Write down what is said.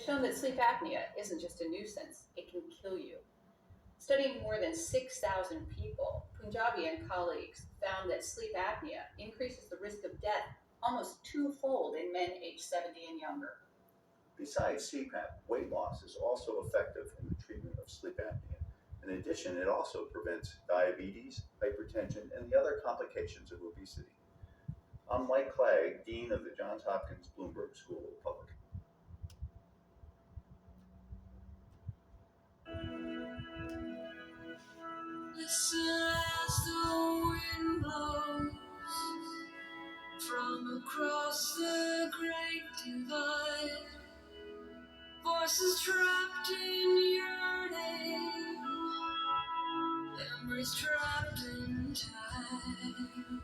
Shown that sleep apnea isn't just a nuisance, it can kill you. Studying more than 6,000 people, Punjabi and colleagues found that sleep apnea increases the risk of death almost twofold in men aged 70 and younger. Besides CPAP, weight loss is also effective in the treatment of sleep apnea. In addition, it also prevents diabetes, hypertension, and the other complications of obesity. I'm Mike Clay, Dean of the Johns Hopkins Bloomberg School of Public. Listen as the wind blows from across the great divide. Voices trapped in yearning, memories trapped in time.